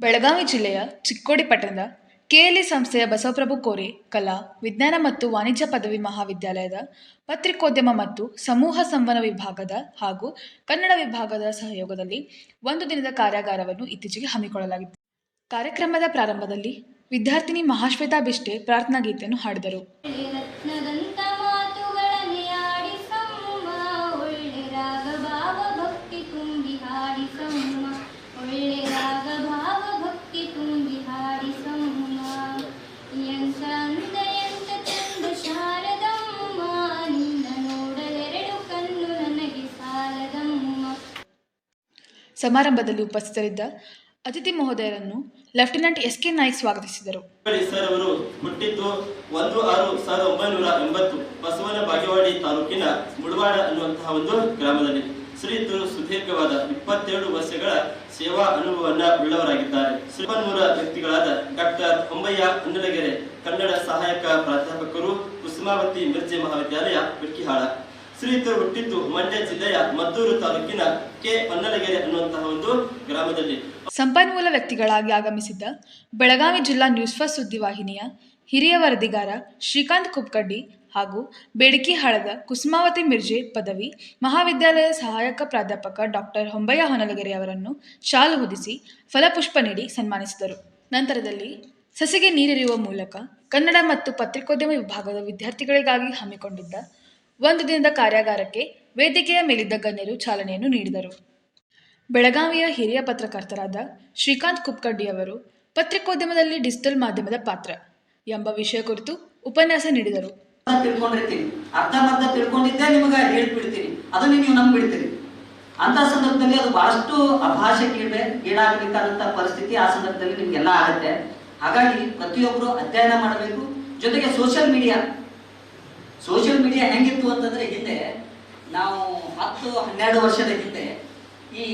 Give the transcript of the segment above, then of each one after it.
ಬೆಳಗಾವಿ ಜಿಲ್ಲೆಯ ಚಿಕ್ಕೋಡಿ ಪಟ್ಟಣದ ಕೆಎಲ್ಇ ಸಂಸ್ಥೆಯ ಬಸವಪ್ರಭು ಕೋರೆ ಕಲಾ, ವಿಜ್ಞಾನ ಮತ್ತು ವಾಣಿಜ್ಯ ಪದವಿ ಮಹಾವಿದ್ಯಾಲಯದ ಪತ್ರಿಕೋದ್ಯಮ ಮತ್ತು ಸಮೂಹ ಸಂವಹನ ವಿಭಾಗದ ಹಾಗೂ ಕನ್ನಡ ವಿಭಾಗದ ಸಹಯೋಗದಲ್ಲಿ ಒಂದು ದಿನದ ಕಾರ್ಯಾಗಾರವನ್ನು ಇತ್ತೀಚೆಗೆ ಹಮ್ಮಿಕೊಳ್ಳಲಾಗಿತ್ತು. ಕಾರ್ಯಕ್ರಮದ ಪ್ರಾರಂಭದಲ್ಲಿ ವಿದ್ಯಾರ್ಥಿನಿ ಮಹಾಶ್ವೇತಾ ಬಿಷ್ಟೆ ಪ್ರಾರ್ಥನಾ ಗೀತೆಯನ್ನು ಹಾಡಿದರು. ಸಮಾರಂಭದಲ್ಲಿ ಉಪಸ್ಥಿತರಿದ್ದ ಅತಿಥಿ ಮಹೋದಯರನ್ನು ಲೆಫ್ಟಿನೆಂಟ್ ಎಸ್.ಕೆ. ನಾಯ್ಕ್ ಸ್ವಾಗತಿಸಿದರು. ಸರ್ ಅವರು ಹುಟ್ಟಿದ್ದು 1/6/1980 ಬಸವನ ಬಾಗೇವಾಡಿ ತಾಲೂಕಿನ ಮುಡವಾಡ ಅನ್ನುವಂತಹ ಒಂದು ಗ್ರಾಮದಲ್ಲಿ. ಶ್ರೀಯುತರು ಸುದೀರ್ಘವಾದ 27 ವರ್ಷಗಳ ಸೇವಾ ಅನುಭವವನ್ನ ಉಳ್ಳವರಾಗಿದ್ದಾರೆ. ಸಂಪನ್ಮೂಲ ವ್ಯಕ್ತಿಗಳಾದ ಡಾಕ್ಟರ್ ಹೊಂಬಯ್ಯ ಹನ್ನಲಗೆರೆ ಕನ್ನಡ ಸಹಾಯಕ ಪ್ರಾಧ್ಯಾಪಕರು, ಕುಸುಮಾವತಿ ಮಿರ್ಜೆ ಮಹಾವಿದ್ಯಾಲಯ ಬಿಡ್ಕಿಹಾಳ. ಶ್ರೀಯುತರು ಹುಟ್ಟಿದ್ದು ಮಂಡ್ಯ ಜಿಲ್ಲೆಯ ಮದ್ದೂರು ತಾಲೂಕಿನ ಕೆ ಹನ್ನಲಗೆರೆ ಅನ್ನುವಂತಹ ಒಂದು ಗ್ರಾಮದಲ್ಲಿ. ಸಂಪನ್ಮೂಲ ವ್ಯಕ್ತಿಗಳಾಗಿ ಆಗಮಿಸಿದ್ದ ಬೆಳಗಾವಿ ಜಿಲ್ಲಾ ನ್ಯೂಸ್ ಫಸ್ಟ್ ಸುದ್ದಿವಾಹಿನಿಯ ಹಿರಿಯ ವರದಿಗಾರ ಶ್ರೀಕಾಂತ್ ಕುಪ್ಕಡ್ಡಿ ಹಾಗೂ ಬೇಡಕಿಹಾಳದ ಕುಸುಮಾವತಿ ಮಿರ್ಜೆ ಪದವಿ ಮಹಾವಿದ್ಯಾಲಯದ ಸಹಾಯಕ ಪ್ರಾಧ್ಯಾಪಕ ಡಾಕ್ಟರ್ ಹೊಂಬಯ್ಯ ಹೊನ್ನಲಗೆರೆ ಅವರನ್ನು ಶಾಲು ಹೊದಿಸಿ ಫಲಪುಷ್ಪ ನೀಡಿ ಸನ್ಮಾನಿಸಿದರು. ನಂತರದಲ್ಲಿ ಸಸಿಗೆ ನೀರೆರೆಯುವ ಮೂಲಕ ಕನ್ನಡ ಮತ್ತು ಪತ್ರಿಕೋದ್ಯಮ ವಿಭಾಗದ ವಿದ್ಯಾರ್ಥಿಗಳಿಗಾಗಿ ಹಮ್ಮಿಕೊಂಡಿದ್ದ ಒಂದು ದಿನದ ಕಾರ್ಯಾಗಾರಕ್ಕೆ ವೇದಿಕೆಯ ಮೇಲಿದ್ದ ಗಣ್ಯರು ಚಾಲನೆಯನ್ನು ನೀಡಿದರು. ಬೆಳಗಾವಿಯ ಹಿರಿಯ ಪತ್ರಕರ್ತರಾದ ಶ್ರೀಕಾಂತ್ ಕುಪ್ಕಡ್ಡಿ ಅವರು ಪತ್ರಿಕೋದ್ಯಮದಲ್ಲಿ ಡಿಜಿಟಲ್ ಮಾಧ್ಯಮದ ಪಾತ್ರ ಎಂಬ ವಿಷಯ ಕುರಿತು ಉಪನ್ಯಾಸ ನೀಡಿದರು. ತಿಳ್ಕೊಂಡಿರ್ತೀನಿ, ಅರ್ಧಮರ್ಧ ತಿಳ್ಕೊಂಡಿದ್ದೇ ನಿಮಗೆ ಹೇಳ್ಬಿಡ್ತೀನಿ, ಅದನ್ನು ನೀವು ನಂಬಿಡ್ತೀರಿ. ಅಂತ ಸಂದರ್ಭದಲ್ಲಿ ಅದು ಬಹಳಷ್ಟು ಅಭಾಷೆಗೆ ಈಡಾಗಬೇಕಾದಂತ ಪರಿಸ್ಥಿತಿ ಆ ಸಂದರ್ಭದಲ್ಲಿ ನಿಮ್ಗೆಲ್ಲ ಆಗುತ್ತೆ. ಹಾಗಾಗಿ ಪ್ರತಿಯೊಬ್ಬರು ಅಧ್ಯಯನ ಮಾಡಬೇಕು. ಜೊತೆಗೆ ಸೋಷಿಯಲ್ ಮೀಡಿಯಾ ಹೆಂಗಿತ್ತು ಅಂತಂದ್ರೆ, ಹಿಂದೆ ನಾವು 10-12 ವರ್ಷದ ಹಿಂದೆ ಈ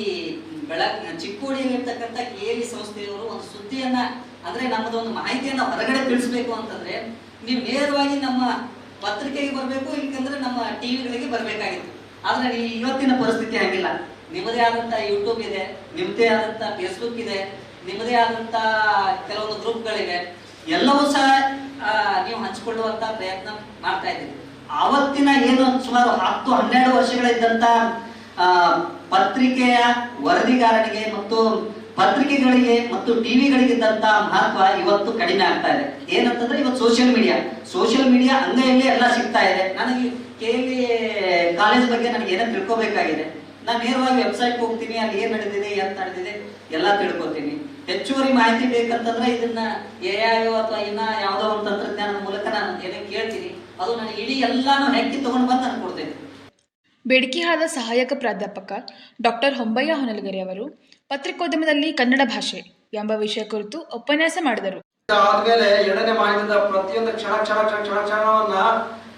ಚಿಕ್ಕೋಡಿಯಲ್ಲಿರ್ತಕ್ಕಂಥ ಕೆಎಲ್ಇ ಸಂಸ್ಥೆಯವರು ಒಂದು ಸುದ್ದಿಯನ್ನ, ಅಂದ್ರೆ ನಮ್ಮದು ಒಂದು ಮಾಹಿತಿಯನ್ನ ಹೊರಗಡೆ ತಿಳಿಸ್ಬೇಕು ಅಂತಂದ್ರೆ ನೀವು ನೇರವಾಗಿ ನಮ್ಮ ಪತ್ರಿಕೆಗೆ ಬರಬೇಕು, ಇಲ್ಲಂದ್ರೆ ನಮ್ಮ ಟಿವಿಗಳಿಗೆ ಬರಬೇಕಾಗಿತ್ತು. ಆದ್ರೆ ಇವತ್ತಿನ ಪರಿಸ್ಥಿತಿ ಹಂಗಿಲ್ಲ. ನಿಮ್ಮದೇ ಆದಂತ ಯೂಟ್ಯೂಬ್ ಇದೆ, ನಿಮ್ಮದೇ ಆದಂತ ಫೇಸ್ಬುಕ್ ಇದೆ, ನಿಮ್ಮದೇ ಆದಂತ ಕೆಲವೊಂದು ಗ್ರೂಪ್ಗಳಿವೆ. ಎಲ್ಲವೂ ಸಹ ನೀವು ಹಂಚಿಕೊಳ್ಳುವಂತ ಪ್ರಯತ್ನ ಮಾಡ್ತಾ ಇದ್ದೀವಿ. ಆವತ್ತಿನ ಏನು ಸುಮಾರು 10-12 ವರ್ಷಗಳಿದ್ದಂತ ಪತ್ರಿಕೆಯ ವರದಿಗಾರನಿಗೆ ಮತ್ತು ಪತ್ರಿಕೆಗಳಿಗೆ ಮತ್ತು ಟಿವಿಗಳಿಗಿದ್ದಂತ ಮಹತ್ವ ಇವತ್ತು ಕಡಿಮೆ ಆಗ್ತಾ ಇದೆ. ಏನಂತಂದ್ರೆ ಇವತ್ತು ಸೋಷಿಯಲ್ ಮೀಡಿಯಾ ಅಂಗೈಯಲ್ಲೇ ಎಲ್ಲ ಸಿಗ್ತಾ ಇದೆ. ನನಗೆ ಕೆಎಲ್ಇ ಕಾಲೇಜ್ ಬಗ್ಗೆ ನನಗೆ ಏನೋ ತಿಳ್ಕೊಬೇಕಾಗಿದೆ, ನಾನು ನೇರವಾಗಿ ವೆಬ್ಸೈಟ್ ಹೋಗ್ತೀನಿ, ಅಲ್ಲಿ ಏನ್ ನಡೆದಿದೆ ಎಂತ ನಡೆದಿದೆ ಎಲ್ಲ ತಿಳ್ಕೊತೀನಿ. ಹೆಚ್ಚುವರಿ ಮಾಹಿತಿ ಬೇಕಂತಂದ್ರೆ ಇದನ್ನ AI ಅಥವಾ ಇನ್ನ ಯಾವುದೋ ಒಂದು ತಂತ್ರಜ್ಞಾನದ ಮೂಲಕ ನಾನು ಏನೋ ಕೇಳ್ತೀನಿ, ಅದು ನನಗೆ ಇಡೀ ಎಲ್ಲಾನು ಹೆಕ್ಕಿ ತಗೊಂಡು ಬಂದು ನಾನು ಕೊಡ್ತೇನೆ. ಬೇಡಕಿಹಾಳದ ಸಹಾಯಕ ಪ್ರಾಧ್ಯಾಪಕ ಡಾಕ್ಟರ್ ಹೊಂಬಯ್ಯ ಹೊನ್ನಲಗೆರೆ ಅವರು ಪತ್ರಿಕೋದ್ಯಮದಲ್ಲಿ ಕನ್ನಡ ಭಾಷೆ ಎಂಬ ವಿಷಯ ಕುರಿತು ಉಪನ್ಯಾಸ ಮಾಡಿದರು. ಆದ್ಮೇಲೆ ಎರಡನೇ ಮಾಧ್ಯಮದ ಪ್ರತಿಯೊಂದು ಕ್ಷಣವನ್ನ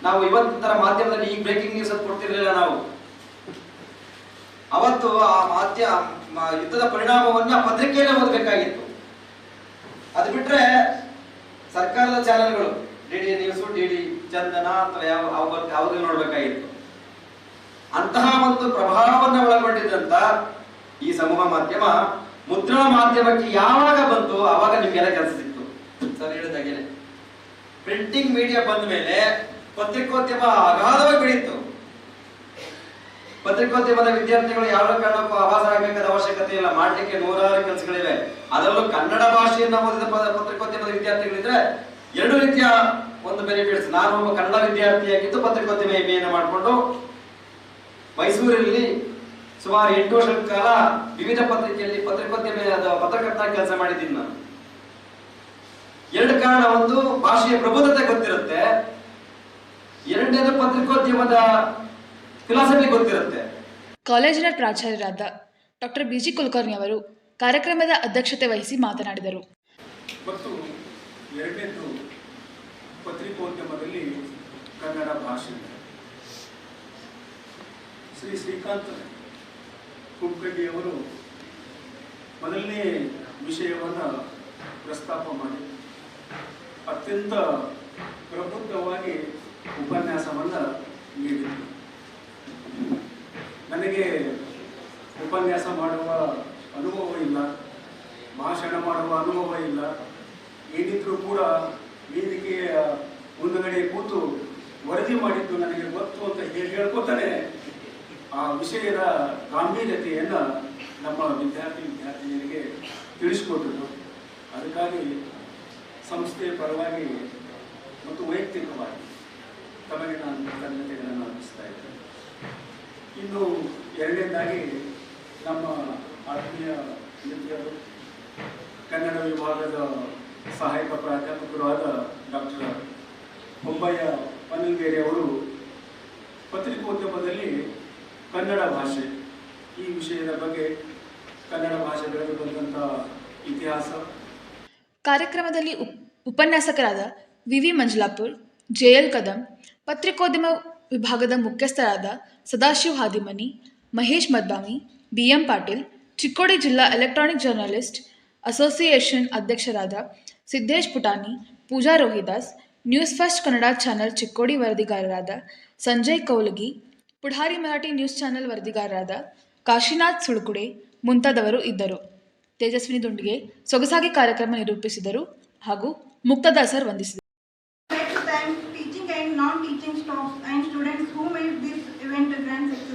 ನಾವು ಇವತ್ತಿನ ತರ ಮಾಧ್ಯಮದಲ್ಲಿ ಈ ಬ್ರೇಕಿಂಗ್ ನ್ಯೂಸ್ ಅಂತ ಕೊಡ್ತಿರ್ಲಿಲ್ಲ. ನಾವು ಅವತ್ತು ಆ ಯುದ್ಧದ ಪರಿಣಾಮವನ್ನ ಪತ್ರಿಕೆಯಲ್ಲೇ ಓದಬೇಕಾಗಿತ್ತು. ಅದು ಬಿಟ್ರೆ ಸರ್ಕಾರದ ಚಾನೆಲ್ಗಳು ಡಿಡಿ ನ್ಯೂಸ್, ಡಿಡಿ ಚಂದನ ಅಥವಾ ಯಾವುದೇ ನೋಡ್ಬೇಕಾಗಿತ್ತು. ಅಂತಹ ಒಂದು ಪ್ರಭಾವವನ್ನು ಒಳಗೊಂಡಿದ್ದಂತ ಈ ಸಮೂಹ ಮಾಧ್ಯಮ ಮುದ್ರಣ ಮಾಧ್ಯಮಕ್ಕೆ ಯಾವಾಗ ಬಂತು ಆವಾಗ ನಿಮ್ಗೆಲ್ಲ ಕೆಲಸ ಸಿಕ್ತು. ಸರ್ ಹೇಳಿದಾಗೇನೆ ಪ್ರಿಂಟಿಂಗ್ ಮೀಡಿಯಾ ಬಂದ ಮೇಲೆ ಪತ್ರಿಕೋದ್ಯಮ ಅಗಾಧವಾಗಿ ಬೆಳೀತು. ಪತ್ರಿಕೋದ್ಯಮದ ವಿದ್ಯಾರ್ಥಿಗಳು ಯಾವ ಕಾರಣಕ್ಕೂ ಆಭಾಸರಾಗಬೇಕಾದ ಅವಶ್ಯಕತೆ ಇಲ್ಲ, ಮಾಡ್ಲಿಕ್ಕೆ 100 ಕೆಲಸಗಳಿವೆ. ಅದರಲ್ಲೂ ಕನ್ನಡ ಭಾಷೆಯನ್ನ ಓದಿದ ಪತ್ರಿಕೋದ್ಯಮದ ವಿದ್ಯಾರ್ಥಿಗಳಿದ್ರೆ 2 ರೀತಿಯ ಒಂದು ಬೆನಿಫಿಟ್ಸ್. ನಾನು ಒಬ್ಬ ಕನ್ನಡ ವಿದ್ಯಾರ್ಥಿಯಾಗಿದ್ದು ಪತ್ರಿಕೋದ್ಯಮ MA ಮಾಡಿಕೊಂಡು ಮೈಸೂರಲ್ಲಿ ಸುಮಾರು 8 ವರ್ಷಗಳ ಕಾಲ ವಿವಿಧ ಪತ್ರಿಕೆಯಲ್ಲಿ ಪತ್ರಿಕೋದ್ಯಮ ಪತ್ರಕರ್ತ ಕೆಲಸ ಮಾಡಿದ್ದೀನಿ ನಾನು. 2 ಕಾರಣ: ಒಂದು, ಭಾಷೆಯ ಪ್ರಬುದ್ಧತೆ ಗೊತ್ತಿರುತ್ತೆ, ಎರಡನೇದು ಪತ್ರಿಕೋದ್ಯಮದ ಫಿಲಾಸಫಿ ಗೊತ್ತಿರುತ್ತೆ. ಕಾಲೇಜಿನ ಪ್ರಾಚಾರ್ಯರಾದ ಡಾಕ್ಟರ್ BG ಕುಲಕರ್ಣಿ ಅವರು ಕಾರ್ಯಕ್ರಮದ ಅಧ್ಯಕ್ಷತೆ ವಹಿಸಿ ಮಾತನಾಡಿದರು. ಮತ್ತು ಎರಡನೇದು ಪತ್ರಿಕೋದ್ಯಮದಲ್ಲಿ ಕನ್ನಡ ಭಾಷೆ. ಶ್ರೀಕಾಂತ್ ಕುಪ್ಕಡ್ಡಿಯವರು ಮೊದಲನೇ ವಿಷಯವನ್ನು ಪ್ರಸ್ತಾಪ ಮಾಡಿ ಅತ್ಯಂತ ಪ್ರಬುದ್ಧವಾಗಿ ಉಪನ್ಯಾಸವನ್ನು ನೀಡಿದರು. ನನಗೆ ಉಪನ್ಯಾಸ ಮಾಡುವ ಅನುಭವ ಇಲ್ಲ, ಭಾಷಣ ಮಾಡುವ ಅನುಭವ ಇಲ್ಲ. ಏನಿದ್ರೂ ಕೂಡ ವೇದಿಕೆಯ ಮುಂದುಗಡೆ ಕೂತು ವರದಿ ಮಾಡಿದ್ದು ನನಗೆ ಗೊತ್ತು ಅಂತ ಹೇಳ್ಕೊತಾನೆ ಆ ವಿಷಯದ ಗಾಂಭೀರ್ಯತೆಯನ್ನು ನಮ್ಮ ವಿದ್ಯಾರ್ಥಿನಿಯರಿಗೆ ತಿಳಿಸಿಕೊಟ್ಟರು. ಅದಕ್ಕಾಗಿ ಸಂಸ್ಥೆಯ ಪರವಾಗಿ ಮತ್ತು ವೈಯಕ್ತಿಕವಾಗಿ ತಮಗೆ ನಾನು ಕೃತಜ್ಞತೆಗಳನ್ನು ಅರ್ಪಿಸ್ತಾ ಇದ್ದೇನೆ. ಇನ್ನು ಎರಡನೇದಾಗಿ ನಮ್ಮ ಆತ್ಮೀಯ ಮಿತ್ರರು ಕನ್ನಡ ವಿಭಾಗದ ಸಹಾಯಕ ಪ್ರಾಧ್ಯಾಪಕರು ಆದ ಡಾಕ್ಟರ್ ಹೊಂಬಯ್ಯ ಪನ್ನಂಗೇರಿ ಅವರು ಪತ್ರಿಕೋದ್ಯಮದಲ್ಲಿ ಕನ್ನಡ ಭಾಷೆ ಈ ವಿಷಯದ ಬಗ್ಗೆ ಕನ್ನಡ ಭಾಷೆ ಬೆಳೆದು ಬಂದಂಥ ಇತಿಹಾಸ. ಕಾರ್ಯಕ್ರಮದಲ್ಲಿ ಉಪನ್ಯಾಸಕರಾದ ವಿ ಮಂಜುಲಾಪುರ್, ಜೆಎಲ್ ಕದಂ, ಪತ್ರಿಕೋದ್ಯಮ ವಿಭಾಗದ ಮುಖ್ಯಸ್ಥರಾದ ಸದಾಶಿವ್ ಹಾದಿಮನಿ, ಮಹೇಶ್ ಮದ್ಬಾಮಿ, ಬಿಎಂ ಪಾಟೀಲ್, ಚಿಕ್ಕೋಡಿ ಜಿಲ್ಲಾ ಎಲೆಕ್ಟ್ರಾನಿಕ್ ಜರ್ನಲಿಸ್ಟ್ ಅಸೋಸಿಯೇಷನ್ ಅಧ್ಯಕ್ಷರಾದ Siddesh Putani, Pooja Rohidas, News First Kannada channel Chikkodi ವರದಿಗಾರರಾದ ಸಂಜಯ್ ಕೌಲಗಿ, ಪುಢಾರಿ ಮರಾಠಿ ನ್ಯೂಸ್ ಚಾನೆಲ್ ವರದಿಗಾರರಾದ ಕಾಶಿನಾಥ್ ಸುಳ್ಕುಡೆ ಮುಂತಾದವರು ಇದ್ದರು. ತೇಜಸ್ವಿನಿ ದುಂಡಿಗೆ ಸೊಗಸಾಗಿ ಕಾರ್ಯಕ್ರಮ ನಿರೂಪಿಸಿದರು ಹಾಗೂ ಮುಕ್ತದಾಸರ್ ವಂದಿಸಿದರು. Teaching and non-teaching staff and students who made this event a grand success.